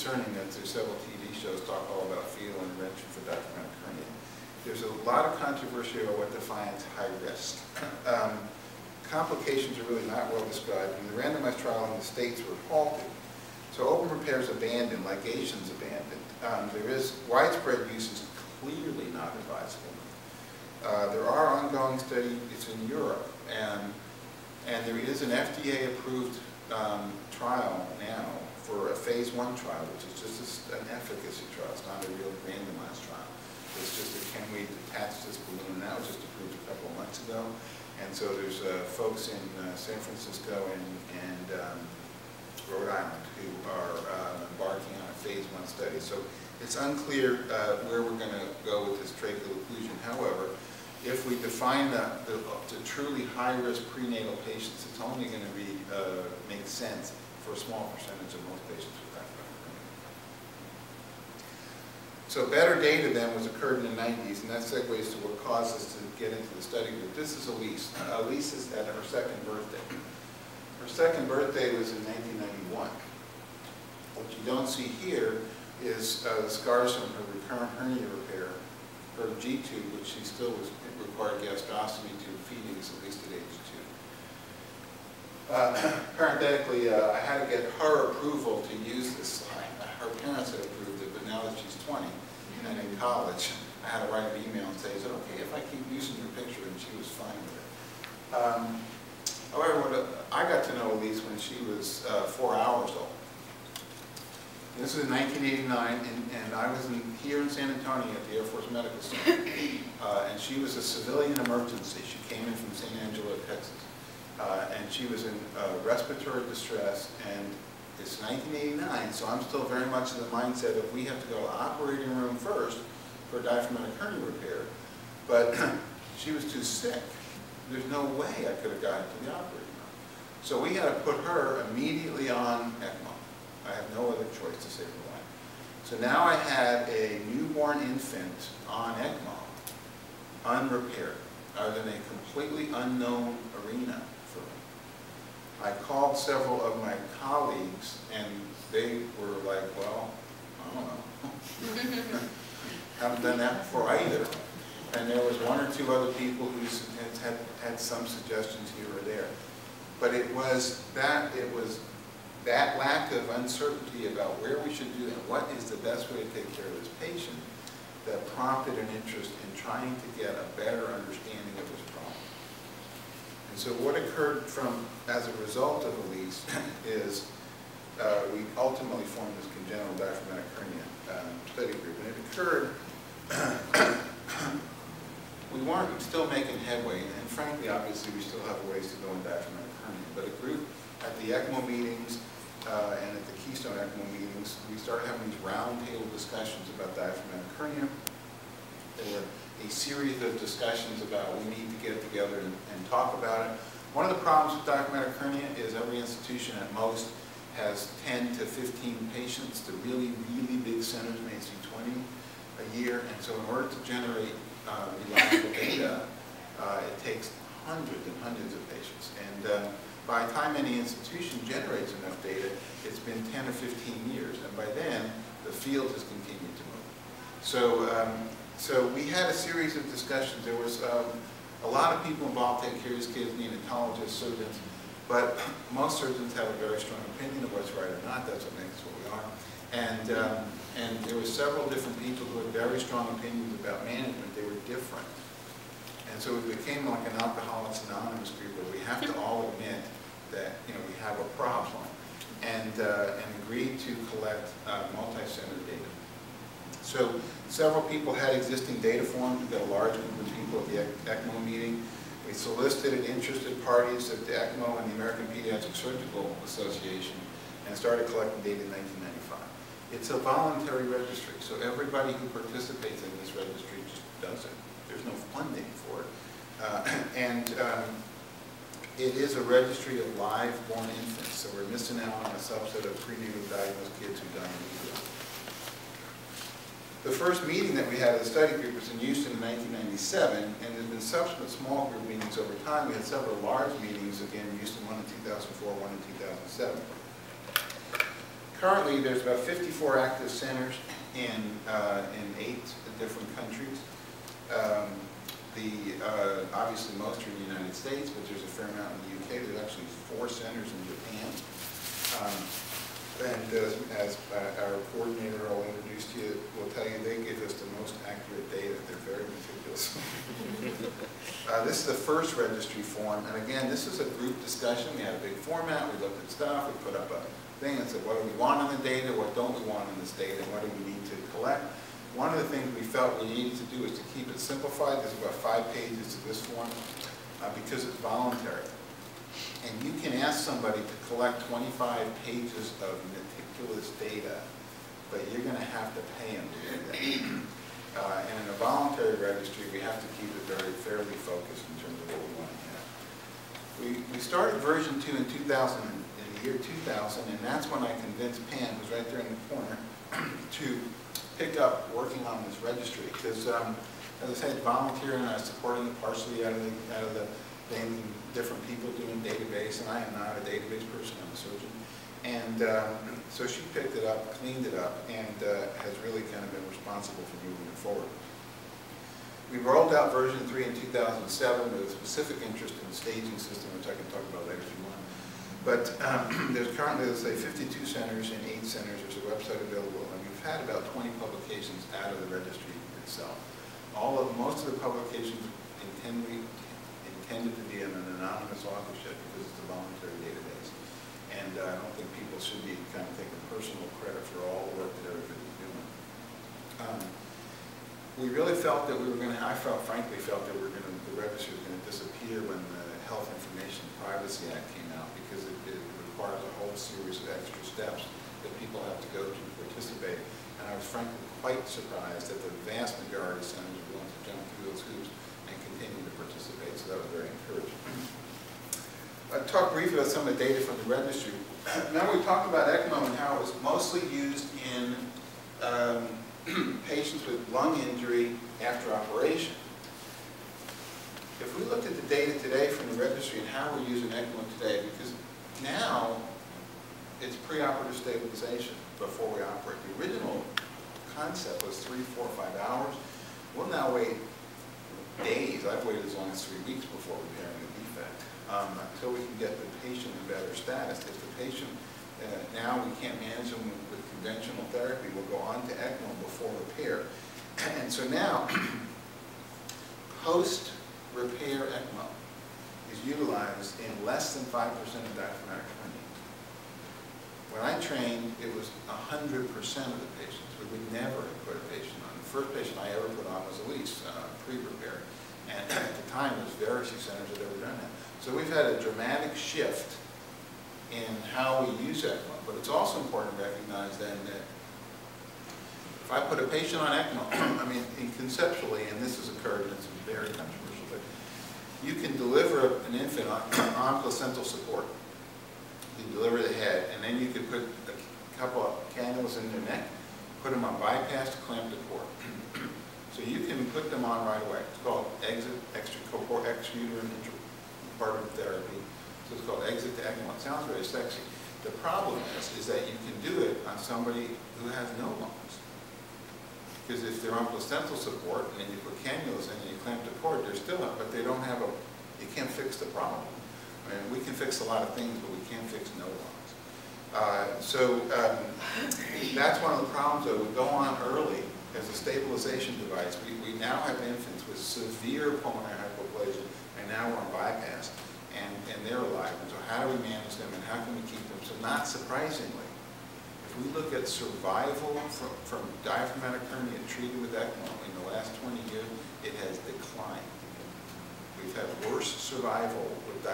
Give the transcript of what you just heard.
concerning that there's several TV shows talk all about fetal intervention for diaphragmatic hernia. There's a lot of controversy about what defines high risk. Complications are really not well described, and the randomized trial in the States were halted. So open repair is abandoned, ligations abandoned. There is widespread use is clearly not advisable. There are ongoing studies, it's in Europe, and there is an FDA-approved trial now for a phase 1 trial, which is just an efficacy trial. It's not a real randomized trial. It's just a can we detach this balloon, and that was just approved a couple of months ago. And so there's folks in San Francisco and Rhode Island who are embarking on a phase 1 study. So it's unclear where we're going to go with this tracheal occlusion. However, if we define the truly high-risk prenatal patients, it's only going to make sense for a small percentage of most patients with diaphragmatic hernia. So better data then was occurred in the 90s, and that segues to what caused us to get into the study group. This is Elise. Elise is at her second birthday. Her second birthday was in 1991. What you don't see here is the scars from her recurrent hernia repair, her G-tube, which she still required gastrostomy to feeding us at least at age 2. Parenthetically, I had to get her approval to use this slide. Her parents had approved it, but now that she's 20 and in college, I had to write an email and say, is it okay if I keep using your picture? And she was fine with it. However, I got to know Elise when she was 4 hours old. This was in 1989, and I was here in San Antonio at the Air Force Medical Center, and she was a civilian emergency. She came in from San Angelo, Texas, and she was in respiratory distress, and it's 1989, so I'm still very much in the mindset of we have to go to the operating room first for diaphragmatic hernia repair, but she was too sick. There's no way I could have gotten to the operating room. So we had to put her immediately on ECMO. I have no other choice to save her life. So now I had a newborn infant on ECMO, unrepaired, other than a completely unknown arena for me. I called several of my colleagues, and they were like, well, I don't know. Haven't done that before either. And there was 1 or 2 other people who had some suggestions here or there. But it was that lack of uncertainty about where we should do and what is the best way to take care of this patient that prompted an interest in trying to get a better understanding of this problem. And so what occurred as a result of Elise is we ultimately formed this congenital diaphragmatic hernia study group. And it occurred, we weren't still making headway, and frankly, obviously, we still have a ways to go in diaphragmatic hernia. But a group at the ECMO meetings and at the Keystone ECMO meetings, we started having these roundtable discussions about diaphragmatic hernia. There were a series of discussions about we need to get together and talk about it. One of the problems with diaphragmatic hernia is every institution at most has 10 to 15 patients. The really, really big centers may see 20 a year. And so in order to generate reliable data, it takes hundreds and hundreds of patients. And by the time any institution generates enough data, it's been 10 or 15 years. And by then, the field has continued to move. So we had a series of discussions. There was a lot of people involved taking care of these kids, neonatologists, surgeons, but most surgeons have a very strong opinion of what's right or not. That's what makes us what we are. And there were several different people who had very strong opinions about management. They were different. And so it became like an Alcoholics Anonymous group where we have to all admit that we have a problem and agreed to collect multi-center data. So several people had existing data forms. We got a large group of people at the ECMO meeting. We solicited interested parties at the ECMO and the American Pediatric Surgical Association and started collecting data in 1995. It's a voluntary registry, so everybody who participates in this registry just does it. There's no funding for it. It is a registry of live-born infants, so we're missing out on a subset of prenatal diagnosed kids who die in utero. The first meeting that we had as a study group was in Houston in 1997, and there's been subsequent small group meetings over time. We had several large meetings, again, in Houston, one in 2004, one in 2007. Currently, there's about 54 active centers in 8 different countries. Obviously most are in the United States, but there's a fair amount in the UK. There's actually 4 centers in Japan. As our coordinator will introduce to you, will tell you, they give us the most accurate data. They're very meticulous. This is the first registry form, and again, this is a group discussion. We had a big format, we looked at stuff, we put up a thing and said, what do we want in the data, what don't we want in this data, and what do we need to collect. One of the things we felt we needed to do is to keep it simplified. There's about 5 pages to this form because it's voluntary. And you can ask somebody to collect 25 pages of meticulous data, but you're going to have to pay them to do that. And in a voluntary registry, we have to keep it very fairly focused in terms of what we want to have. We started version 2 in the year 2000, and that's when I convinced Pam, who's right there in the corner, to pick up working on this registry. Because, as I said, volunteering, I was supporting it partially out of the thing, different people doing database, and I am not a database person, I'm a surgeon. And so she picked it up, cleaned it up, and has really kind of been responsible for moving it forward. We rolled out version 3 in 2007 with a specific interest in the staging system, which I can talk about later if you want. But there's currently, let's say, 52 centers in 8 centers. There's a website available, and we've had about 20 publications out of the registry itself. Most of the publications intended to be in an anonymous authorship because it's a voluntary database. And I don't think people should be kind of taking personal credit for all the work that everybody's doing. We really felt that we were going to, frankly felt that the registry was going to disappear when the Health Information Privacy Act came out, because it requires a whole series of extra steps that people have to go to participate. And I was frankly quite surprised that the vast majority of centers are willing to jump through those hoops and continue to participate, so that was very encouraging. I talked briefly about some of the data from the registry. Now we talked about ECMO and how it was mostly used in patients with lung injury after operation. If we looked at the data today from the registry and how we're using ECMO today, because now it's preoperative stabilization before we operate. The original concept was 3, 4, 5 hours. We'll now wait days. I've waited as long as 3 weeks before repairing a defect, until we can get the patient in better status. If the patient, now we can't manage them with conventional therapy, we'll go on to ECMO before repair. And so now, post-repair ECMO is utilized in less than 5% of diaphragmatic hernias. When I trained, it was 100% of the patients. We would never have put a patient on. The first patient I ever put on was Elise, pre-repair. And at the time, there was very few centers that had ever done that. So we've had a dramatic shift in how we use ECMO. But it's also important to recognize then that if I put a patient on ECMO, I mean, conceptually, and this has occurred, and it's very controversial, but you can deliver an infant on placental support. You deliver the head, and then you could put a couple of cannulas in their neck, put them on bypass to clamp the cord. So you can put them on right away. It's called extrauterine intrapartum therapy. So it's called exit to ECMO. It sounds very sexy. The problem is that you can do it on somebody who has no lungs. Because if they're on placental support and then you put cannulas in and you clamp the cord, they're still up, but they don't have you can't fix the problem. I mean, we can fix a lot of things, but we can't fix no lungs. That's one of the problems, though. We go on early as a stabilization device. We now have infants with severe pulmonary hypoplasia, and now we're on bypass, and they're alive. And so how do we manage them, and how can we keep them? So not surprisingly, if we look at survival from diaphragmatic hernia treated with ECMO in the last 20 years, it has declined. We've had worse survival with